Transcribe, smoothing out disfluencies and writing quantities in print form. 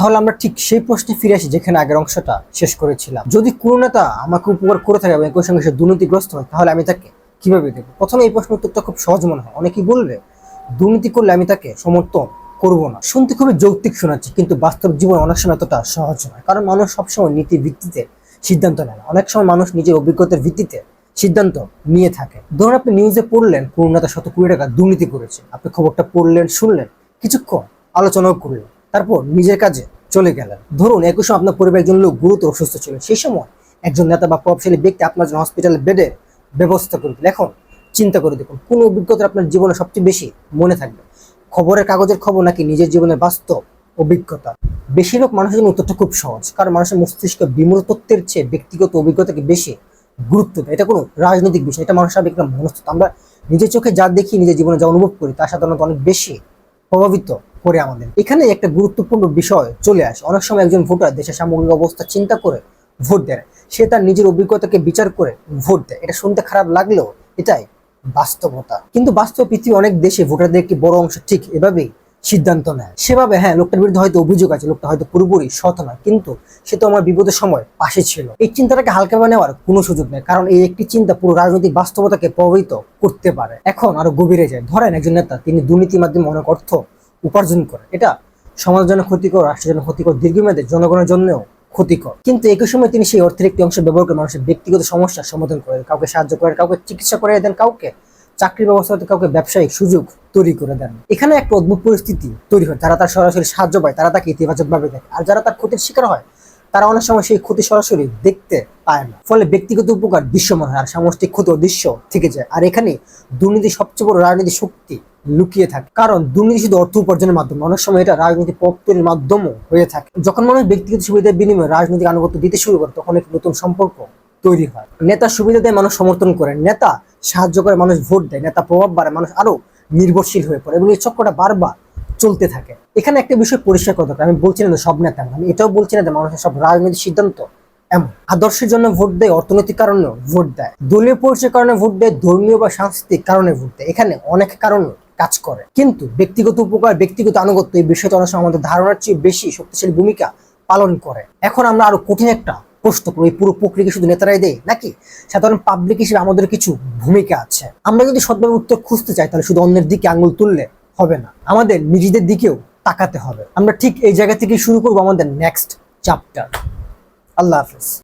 তাহলে আমরা ঠিক সেই প্রশ্নে ফিরে আসি যেখানে আগের অংশটা শেষ করেছিলাম। যদি কোনো নেতা আমাকে উপকার করে থাকে এবং একই সঙ্গে সে দুর্নীতিগ্রস্ত হয়, তাহলে আমি তাকে কিভাবে দেবো? প্রথমে এই প্রশ্নের উত্তরটা খুব সহজ মনে হয়। অনেকেই বলবে দুর্নীতি করলে আমি তাকে সমর্থন করবো না। শুনতে খুবই যৌক্তিক শোনাচ্ছে, কিন্তু বাস্তব জীবন অনেক সময় এতটা সহজ নয়। কারণ মানুষ সবসময় নীতির ভিত্তিতে সিদ্ধান্ত নেয় না। অনেক সময় মানুষ নিজের অভিজ্ঞতার ভিত্তিতে সিদ্ধান্ত নিয়ে থাকে। ধরুন আপনি নিউজে পড়লেন কোন নেতা 100 কোটি টাকা দুর্নীতি করেছে। আপনি খবরটা পড়লেন, শুনলেন, কিছুক্ষণ আলোচনাও করলেন, তারপর নিজের কাজে চলে গেলেন। ধরুন একই সময় আপনার পরিবারের একজন লোক গুরুতর অসুস্থ ছিল। সেই সময় একজন নেতা বা প্রভাবশালী ব্যক্তি আপনার জন্য হসপিটালে বেডের ব্যবস্থা করে দিল। এখন চিন্তা করে দেখুন, কোন অভিজ্ঞতা আপনার জীবনে সবচেয়ে বেশি মনে থাকবে? খবরের কাগজের খবর নাকি নিজের জীবনের বাস্তব অভিজ্ঞতা? বেশিরভাগ মানুষের জন্য উত্তরটা খুব সহজ, কারণ মানুষের মস্তিষ্ক বিমূল তথ্যের চেয়ে ব্যক্তিগত অভিজ্ঞতাকে বেশি গুরুত্ব দেয়। এটা কোনো রাজনৈতিক বিষয়, এটা মানুষের একটা মনস্তত্ত্ব। আমরা নিজের চোখে যা দেখি, নিজের জীবনে যা অনুভব করি, তা সাধারণত অনেক বেশি প্রভাবিত করে আমাদের। এখানে একটা গুরুত্বপূর্ণ বিষয় চলে আসে। অনেক সময় একজন ভোটার দেশের সামগ্রিক অবস্থা চিন্তা করে ভোট দেয়, সে তার নিজের অভিজ্ঞতাকে বিচার করে ভোট দেয়। এটা শুনতে খারাপ লাগলেও এটাই বাস্তবতা। কিন্তু বাস্তব পৃথিবীর অনেক দেশে ভোটারদের একটি বড় অংশ ঠিক এভাবেই সিদ্ধান্ত নেয়। সেভাবে হ্যাঁ, লোকটার বিরুদ্ধে হয়তো অভিযোগ আছে, লোকটা হয়তো পুরোপুরি সৎ নয়, কিন্তু সে তো আমার বিপদের সময় পাশে ছিল। এই চিন্তাটাকে হালকা নেওয়ার কোনো সুযোগ নেই, কারণ এই একটি চিন্তা পুরো রাজনৈতিক বাস্তবতাকে প্রভাবিত করতে পারে। এখন আরো গভীরে যায়। ধরেন একজন নেতা, তিনি দুর্নীতির মাধ্যমে অনেক অর্থ উপার্জন করে। এটা সমাজের জন্য ক্ষতিকর, রাষ্ট্রের জন্য ক্ষতিকর, দীর্ঘমেয়াদে জনগণের জন্যও ক্ষতিকর। কিন্তু একই সময় তিনি সেই অর্থের একটি অংশ ব্যবহার করে মানুষের ব্যক্তিগত সমস্যার সমাধান করে, কাউকে সাহায্য করে, কাউকে চিকিৎসা করে দেন, কাউকে চাকরির ব্যবস্থাতে, কাউকে ব্যবসায়িক সুযোগ তৈরি করে দেন। এখানে একটা অদ্ভুত পরিস্থিতি তৈরি হয়। যারা তার সরাসরি সাহায্য পায় তারা তাকে ইতিবাচকভাবে দেখে, আর যারা তার ক্ষতির শিকার হয় তারা অনেক সময় সেই ক্ষতি সরাসরি দেখতে পায় না। ফলে ব্যক্তিগত উপকার দৃশ্যমান হয় আর সামষ্টিক ক্ষতি অদৃশ্য থেকে যায়। আর এখানে দুর্নীতি সবচেয়ে বড় রাজনীতি শক্তি লুকিয়ে থাকে। কারণ দুর্নীতি শুধু অর্থ উপার্জনের মাধ্যমে, অনেক সময় এটা রাজনীতি পথের মাধ্যমও হয়ে থাকে। যখন মানুষ ব্যক্তিগত সুবিধার বিনিময়ে রাজনৈতিক আনুগত্য দিতে শুরু করে, তখন একটি নতুন সম্পর্ক তৈরি হয়। নেতা সুবিধা দেয়, মানুষ সমর্থন করে। নেতা সাহায্য করে, মানুষ ভোট দেয়। নেতা প্রভাব বাড়ে, মানুষ আরো নির্ভরশীল হয়ে পড়ে, এবং এই চক্রটা বারবার চলতে থাকে। এখানে একটা বিষয় পরিষ্কার করা দরকার। আমি বলছি না যে সব নেতা, আমি এটাও বলছি না যে মানুষের সব রাজনৈতিক সিদ্ধান্ত এমন। আদর্শের জন্য ভোট দেয়, অর্থনৈতিক কারণেও ভোট দেয়, দলীয় পরিচয়ের কারণে ভোট দেয়, ধর্মীয় বা সাংস্কৃতিক কারণে ভোট দেয়। এখানে অনেক কারণ কাজ করে। কিন্তু ব্যক্তিগত উপকার, ব্যক্তিগত আনুগত্য, এই বিষয়টা অনেক সময় আমাদের ধারণার চেয়ে বেশি শক্তিশালী ভূমিকা পালন করে। এখন আমরা আরো কঠিন একটা প্রশ্ন করি, এই পুরো প্রক্রিয়া শুধু নেতারাই দেয় নাকি সাধারণ পাবলিক হিসেবে আমাদের কিছু ভূমিকা আছে? আমরা যদি সৎভাবে উত্তর খুঁজতে চাই, তাহলে শুধু অন্যের দিকে আঙুল তুললে হবে না, আমাদের নিজেদের দিকেও তাকাতে হবে। আমরা ঠিক এই জায়গা থেকে শুরু করবো আমাদের নেক্সট চ্যাপ্টার। আল্লাহ হাফেজ।